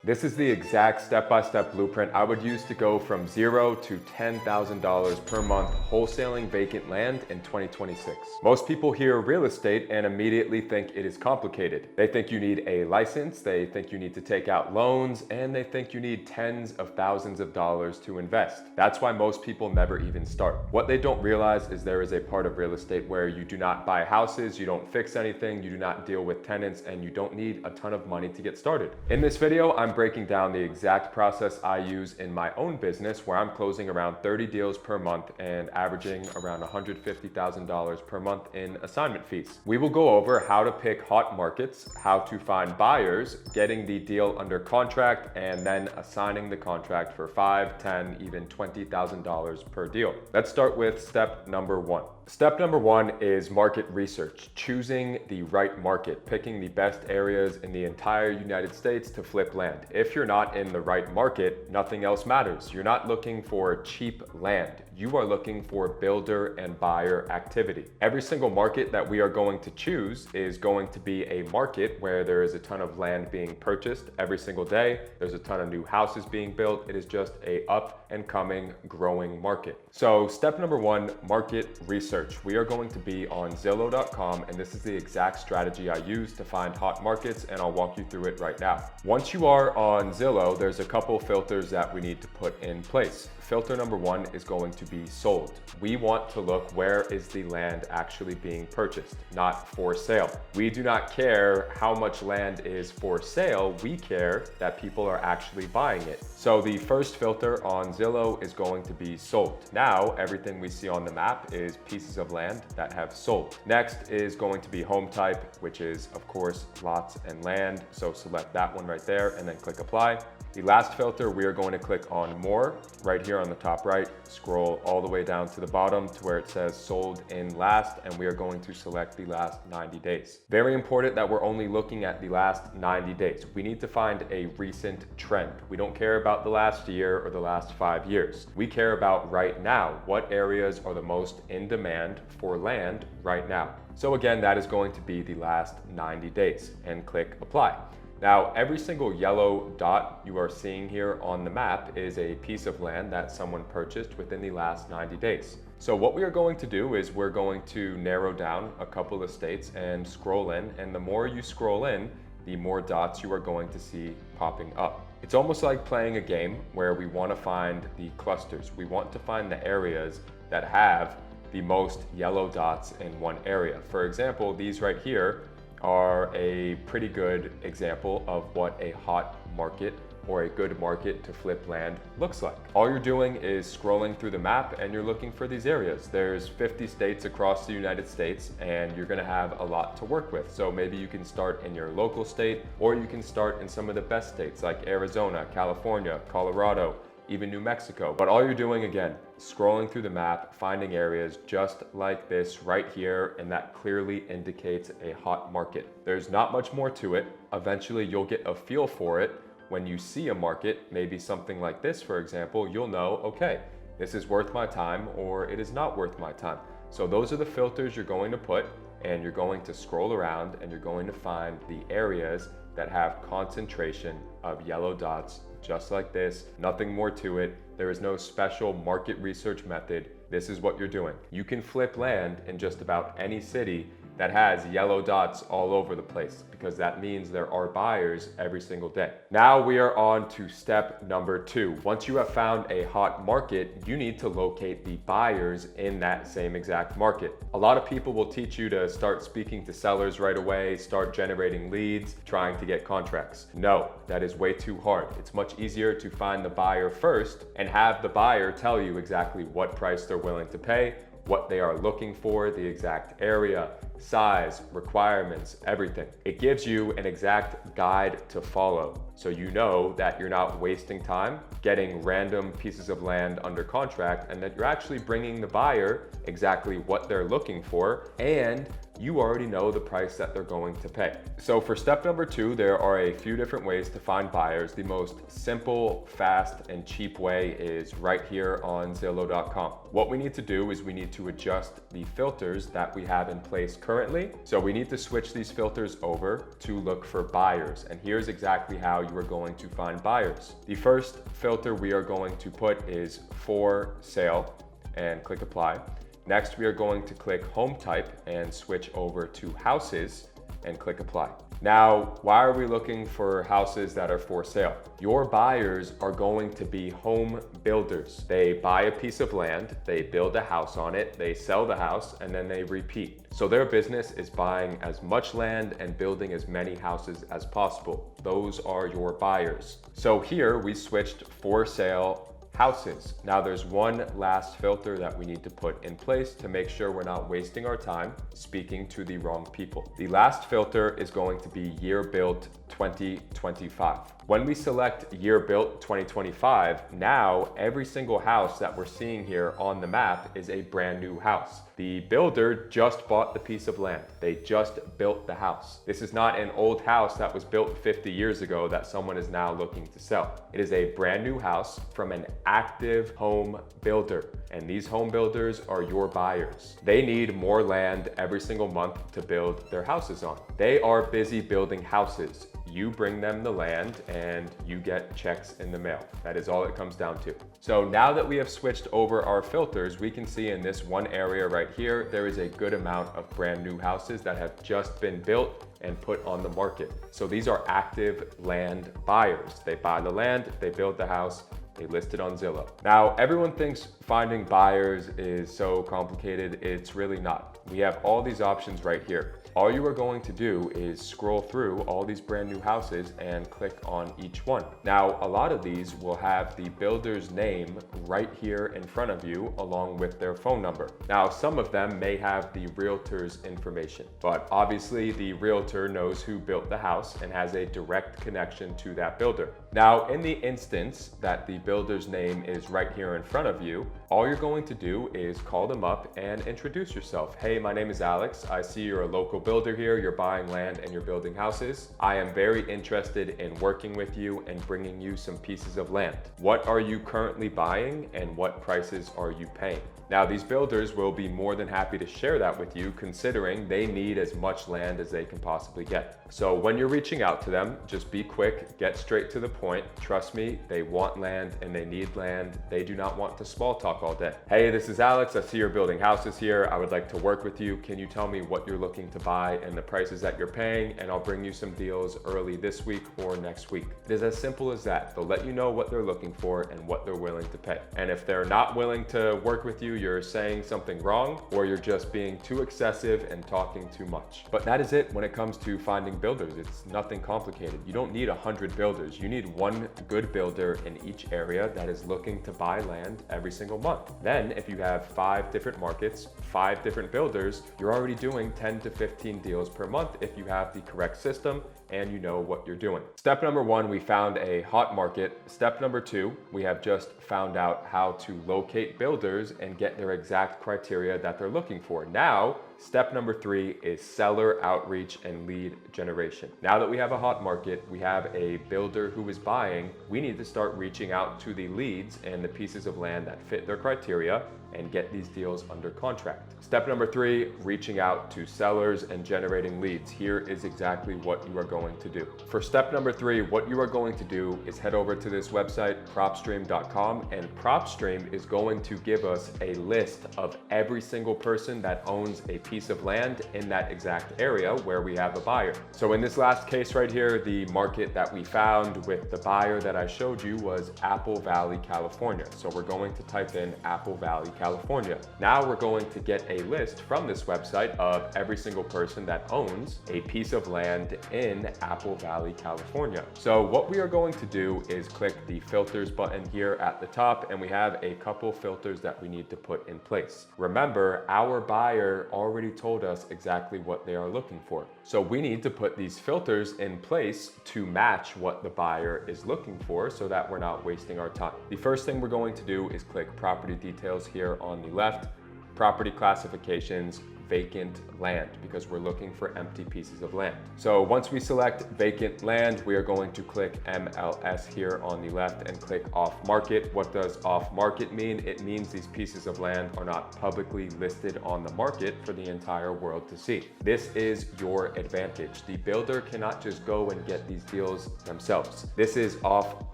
This is the exact step-by-step blueprint I would use to go from $0 to $10,000 per month wholesaling vacant land in 2026. Most people hear real estate and immediately think it is complicated. They think you need a license, they think you need to take out loans, and they think you need tens of thousands of dollars to invest. That's why most people never even start. What they don't realize is there is a part of real estate where you do not buy houses, you don't fix anything, you do not deal with tenants, and you don't need a ton of money to get started. In this video, I'm breaking down the exact process I use in my own business, where I'm closing around 30 deals per month and averaging around $150,000 per month in assignment fees. We will go over how to pick hot markets, how to find buyers, getting the deal under contract, and then assigning the contract for $5, $10, even $20,000 per deal. Let's start with step number one. Step number one is market research, choosing the right market, picking the best areas in the entire United States to flip land. If you're not in the right market, nothing else matters. You're not looking for cheap land. You are looking for builder and buyer activity. Every single market that we are going to choose is going to be a market where there is a ton of land being purchased every single day. There's a ton of new houses being built. It is just a up and coming, growing market. So step number one, market research. We are going to be on Zillow.com, and this is the exact strategy I use to find hot markets, and I'll walk you through it right now. Once you are on Zillow, there's a couple filters that we need to put in place. Filter number one is going to be sold. We want to look where is the land actually being purchased, not for sale. We do not care how much land is for sale. We care that people are actually buying it. So the first filter on Zillow is going to be sold. Now, everything we see on the map is pieces of land that have sold. Next is going to be home type, which is of course lots and land. So select that one right there and then click apply. The last filter, we are going to click on more right here on the top right, scroll all the way down to the bottom to where it says sold in last, and we are going to select the last 90 days. Very important that we're only looking at the last 90 days. We need to find a recent trend. We don't care about the last year or the last 5 years. We care about right now. What areas are the most in demand for land right now? So again, that is going to be the last 90 days, and click apply. Now, every single yellow dot you are seeing here on the map is a piece of land that someone purchased within the last 90 days. So what we are going to do is we're going to narrow down a couple of states and scroll in, and the more you scroll in, the more dots you are going to see popping up. It's almost like playing a game where we want to find the clusters. We want to find the areas that have the most yellow dots in one area. For example, these right here are a pretty good example of what a hot market or a good market to flip land looks like. All you're doing is scrolling through the map and you're looking for these areas. There's 50 states across the United States, and you're gonna have a lot to work with. So maybe you can start in your local state, or you can start in some of the best states like Arizona, California, Colorado, even New Mexico. But all you're doing, again, scrolling through the map, finding areas just like this right here, and that clearly indicates a hot market. There's not much more to it. Eventually you'll get a feel for it. When you see a market, maybe something like this, for example, you'll know, okay, this is worth my time or it is not worth my time. So those are the filters you're going to put, and you're going to scroll around and you're going to find the areas that have concentration of yellow dots just like this. Nothing more to it. There is no special market research method. This is what you're doing. You can flip land in just about any city that has yellow dots all over the place, because that means there are buyers every single day. Now we are on to step number two. Once you have found a hot market, you need to locate the buyers in that same exact market. A lot of people will teach you to start speaking to sellers right away, start generating leads, trying to get contracts. No, that is way too hard. It's much easier to find the buyer first and have the buyer tell you exactly what price they're willing to pay, what they are looking for, the exact area, size, requirements, everything. It gives you an exact guide to follow, so you know that you're not wasting time getting random pieces of land under contract, and that you're actually bringing the buyer exactly what they're looking for, and you already know the price that they're going to pay. So for step number two, there are a few different ways to find buyers. The most simple, fast, and cheap way is right here on Zillow.com. What we need to do is we need to adjust the filters that we have in place currently. So we need to switch these filters over to look for buyers. And here's exactly how you are going to find buyers. The first filter we are going to put is for sale and click apply. Next, we are going to click home type and switch over to houses and click apply. Now, why are we looking for houses that are for sale? Your buyers are going to be home builders. They buy a piece of land, they build a house on it, they sell the house, and then they repeat. So their business is buying as much land and building as many houses as possible. Those are your buyers. So here we switched for sale houses. Now there's one last filter that we need to put in place to make sure we're not wasting our time speaking to the wrong people. The last filter is going to be year built 2025. When we select year built 2025, now every single house that we're seeing here on the map is a brand new house. The builder just bought the piece of land. They just built the house. This is not an old house that was built 50 years ago that someone is now looking to sell. It is a brand new house from an active home builder. And these home builders are your buyers. They need more land every single month to build their houses on. They are busy building houses. You bring them the land and you get checks in the mail. That is all it comes down to. So now that we have switched over our filters, we can see in this one area right here, there is a good amount of brand new houses that have just been built and put on the market. So these are active land buyers. They buy the land, they build the house, they list it on Zillow. Now, everyone thinks finding buyers is so complicated. It's really not. We have all these options right here. All you are going to do is scroll through all these brand new houses and click on each one. Now, a lot of these will have the builder's name right here in front of you along with their phone number. Now, some of them may have the realtor's information, but obviously the realtor knows who built the house and has a direct connection to that builder. Now, in the instance that the builder's name is right here in front of you, all you're going to do is call them up and introduce yourself. Hey, my name is Alex. I see you're a local builder here. You're buying land and you're building houses. I am very interested in working with you and bringing you some pieces of land. What are you currently buying and what prices are you paying? Now, these builders will be more than happy to share that with you, considering they need as much land as they can possibly get. So when you're reaching out to them, just be quick, get straight to the point. Trust me, they want land and they need land. They do not want to small talk all day. Hey, this is Alex. I see you're building houses here. I would like to work with you. Can you tell me what you're looking to buy and the prices that you're paying? And I'll bring you some deals early this week or next week. It is as simple as that. They'll let you know what they're looking for and what they're willing to pay. And if they're not willing to work with you, you're saying something wrong, or you're just being too excessive and talking too much. But that is it when it comes to finding builders. It's nothing complicated. You don't need 100 builders. You need one good builder in each area that is looking to buy land every single month. Then if you have 5 different markets, 5 different builders, you're already doing 10 to 15 deals per month if you have the correct system and you know what you're doing. Step number 1, we found a hot market. Step number 2, we have just found out how to locate builders and get their exact criteria that they're looking for. Now, step number 3 is seller outreach and lead generation. Now that we have a hot market, we have a builder who is buying, we need to start reaching out to the leads and the pieces of land that fit their criteria and get these deals under contract. Step number 3, reaching out to sellers and generating leads. Here is exactly what you are going to do. For step number 3, what you are going to do is head over to this website, PropStream.com, and PropStream is going to give us a list of every single person that owns a piece of land in that exact area where we have a buyer. So in this last case right here, the market that we found with the buyer that I showed you was Apple Valley, California. So we're going to type in Apple Valley, California. Now we're going to get a list from this website of every single person that owns a piece of land in Apple Valley, California. So what we are going to do is click the filters button here at the top, and we have a couple filters that we need to put in place. Remember, our buyer already told us exactly what they are looking for. So we need to put these filters in place to match what the buyer is looking for so that we're not wasting our time. The first thing we're going to do is click property details here on the left, property classifications, vacant land because we're looking for empty pieces of land. So once we select vacant land, we are going to click MLS here on the left and click off market. What does off market mean? It means these pieces of land are not publicly listed on the market for the entire world to see. This is your advantage. The builder cannot just go and get these deals themselves. This is off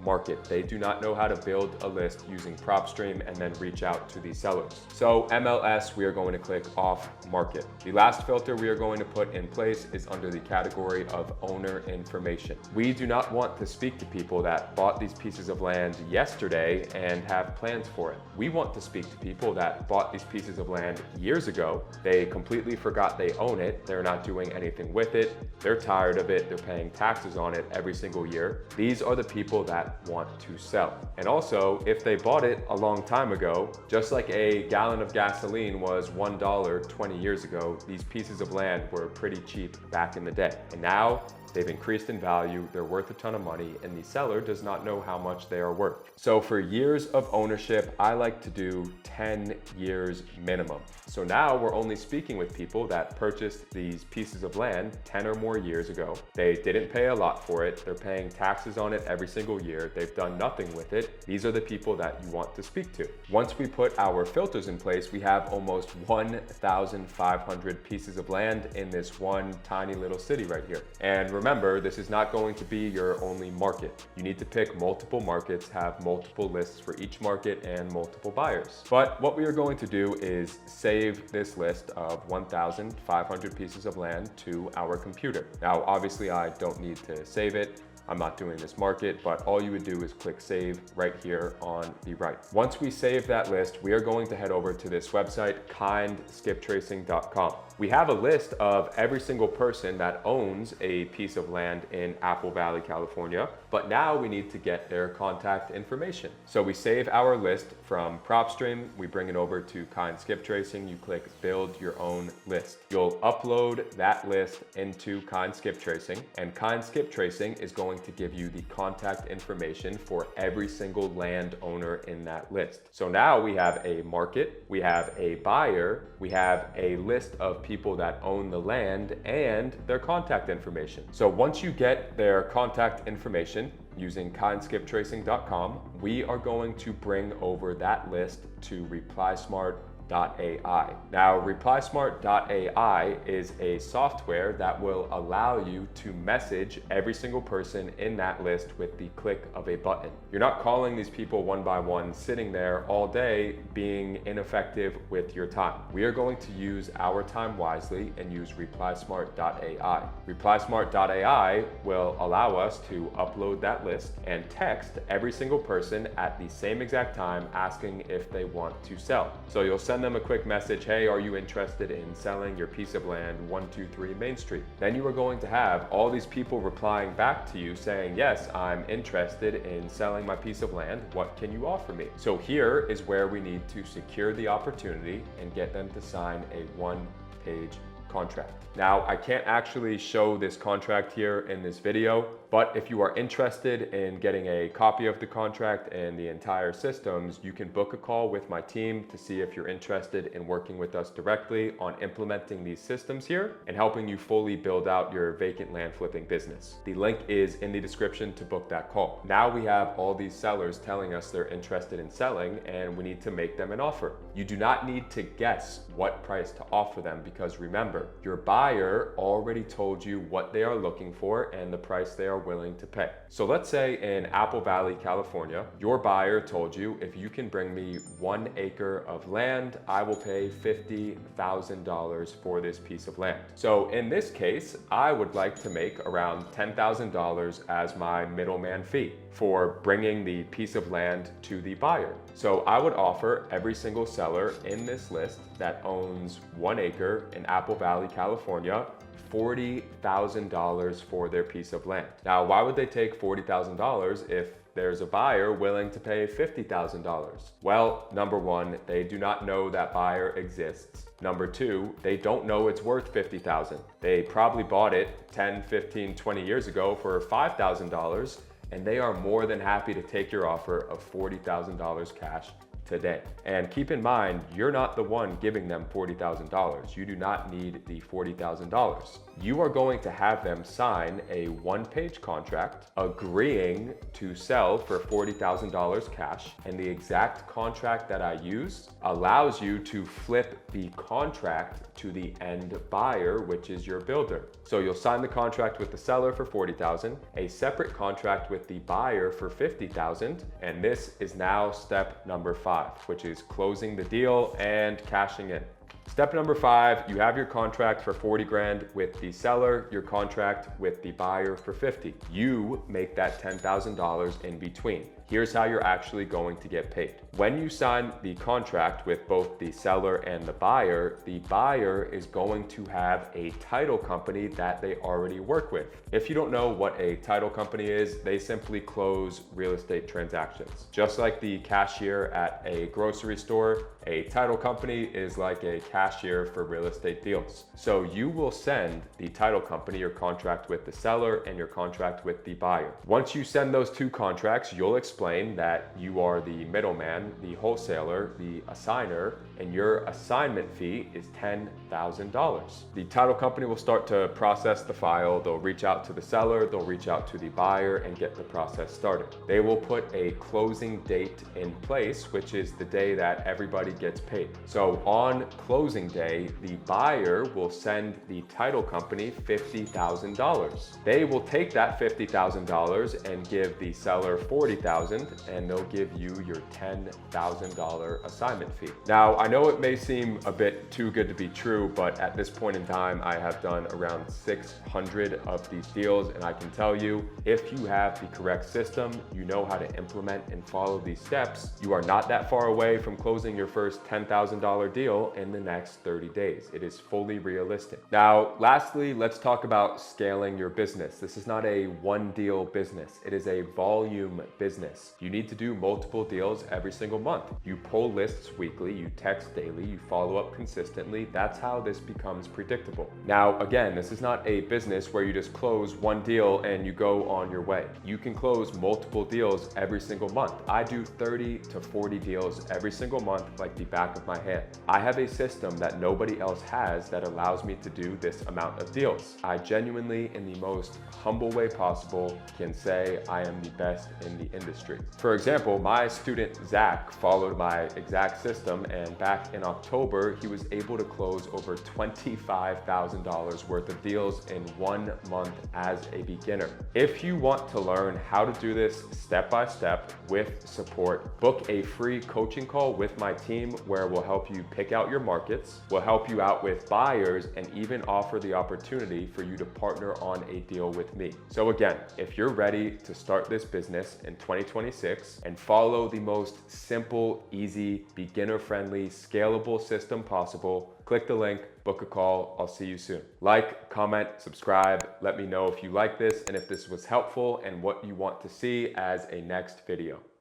market. They do not know how to build a list using PropStream and then reach out to the sellers. So MLS, we are going to click off market. The last filter we are going to put in place is under the category of owner information. We do not want to speak to people that bought these pieces of land yesterday and have plans for it. We want to speak to people that bought these pieces of land years ago. They completely forgot they own it. They're not doing anything with it. They're tired of it. They're paying taxes on it every single year. These are the people that want to sell. And also, if they bought it a long time ago, just like a gallon of gasoline was $1 20 years ago, these pieces of land were pretty cheap back in the day. And now they've increased in value, they're worth a ton of money, and the seller does not know how much they are worth. So for years of ownership, I like to do 10 years minimum. So now we're only speaking with people that purchased these pieces of land 10 or more years ago. They didn't pay a lot for it. They're paying taxes on it every single year. They've done nothing with it. These are the people that you want to speak to. Once we put our filters in place, we have almost 1,500 pieces of land in this one tiny little city right here. And remember, this is not going to be your only market. You need to pick multiple markets, have multiple lists for each market and multiple buyers. But what we are going to do is save this list of 1,500 pieces of land to our computer. Now, obviously I don't need to save it. I'm not doing this market, but all you would do is click save right here on the right. Once we save that list, we are going to head over to this website, kindskiptracing.com. We have a list of every single person that owns a piece of land in Apple Valley, California, but now we need to get their contact information. So we save our list from PropStream, we bring it over to Kindskip Tracing, you click build your own list. You'll upload that list into Kindskip Tracing, and Kindskip Tracing is going to give you the contact information for every single landowner in that list. So now we have a market, we have a buyer, we have a list of people that own the land and their contact information. So once you get their contact information using kindskiptracing.com, we are going to bring over that list to Replysmart.ai. Now, Replysmart.ai is a software that will allow you to message every single person in that list with the click of a button. You're not calling these people one by one, sitting there all day being ineffective with your time. We are going to use our time wisely and use Replysmart.ai. Replysmart.ai will allow us to upload that list and text every single person at the same exact time asking if they want to sell. So you'll send them a quick message, hey, are you interested in selling your piece of land 123 Main Street? Then you are going to have all these people replying back to you saying, yes, I'm interested in selling my piece of land. What can you offer me? So here is where we need to secure the opportunity and get them to sign a one-page contract. Now, I can't actually show this contract here in this video, but if you are interested in getting a copy of the contract and the entire systems, you can book a call with my team to see if you're interested in working with us directly on implementing these systems here and helping you fully build out your vacant land flipping business. The link is in the description to book that call. Now we have all these sellers telling us they're interested in selling and we need to make them an offer. You do not need to guess what price to offer them because remember, your buyer already told you what they are looking for and the price they are willing to pay. So let's say in Apple Valley, California, your buyer told you if you can bring me 1 acre of land, I will pay $50,000 for this piece of land. So in this case, I would like to make around $10,000 as my middleman fee for bringing the piece of land to the buyer. So I would offer every single seller in this list that owns 1 acre in Apple Valley, California, $40,000 for their piece of land. Now, why would they take $40,000 if there's a buyer willing to pay $50,000? Well, number one, they do not know that buyer exists. Number two, they don't know it's worth $50,000. They probably bought it 10, 15, 20 years ago for $5,000, and they are more than happy to take your offer of $40,000 cash today. And keep in mind, you're not the one giving them $40,000. You do not need the $40,000. You are going to have them sign a one-page contract agreeing to sell for $40,000 cash. And the exact contract that I use allows you to flip the contract to the end buyer, which is your builder. So you'll sign the contract with the seller for $40,000, a separate contract with the buyer for $50,000, and this is now step number 5, which is closing the deal and cashing in. Step number 5, you have your contract for 40 grand with the seller, your contract with the buyer for 50. You make that $10,000 in between. Here's how you're actually going to get paid. When you sign the contract with both the seller and the buyer is going to have a title company that they already work with. If you don't know what a title company is, they simply close real estate transactions. Just like the cashier at a grocery store, a title company is like a cashier for real estate deals. So you will send the title company your contract with the seller and your contract with the buyer. Once you send those two contracts, you'll explain that you are the middleman, the wholesaler, the assigner, and your assignment fee is $10,000. The title company will start to process the file. They'll reach out to the seller, they'll reach out to the buyer and get the process started. They will put a closing date in place, which is the day that everybody gets paid. So on closing day, the buyer will send the title company $50,000. They will take that $50,000 and give the seller $40,000, and they'll give you your $10,000 assignment fee. Now, I know it may seem a bit too good to be true, but at this point in time, I have done around 600 of these deals, and I can tell you, if you have the correct system, you know how to implement and follow these steps, you are not that far away from closing your first $10,000 deal in the next 30 days. It is fully realistic. Now, lastly, let's talk about scaling your business. This is not a one deal business. It is a volume business. You need to do multiple deals every single month. You pull lists weekly, you text daily, you follow up consistently. That's how this becomes predictable. Now, again, this is not a business where you just close one deal and you go on your way. You can close multiple deals every single month. I do 30 to 40 deals every single month like the back of my hand. I have a system that nobody else has that allows me to do this amount of deals. I genuinely, in the most humble way possible, can say I am the best in the industry. For example, my student Zach followed my exact system, and back in October, he was able to close over $25,000 worth of deals in 1 month as a beginner. If you want to learn how to do this step by step with support, book a free coaching call with my team where we'll help you pick out your markets, we'll help you out with buyers, and even offer the opportunity for you to partner on a deal with me. So again, if you're ready to start this business in 2026 and follow the most simple, easy, beginner-friendly, scalable system possible, click the link, book a call. I'll see you soon. Like, comment, subscribe. Let me know if you like this and if this was helpful and what you want to see as a next video.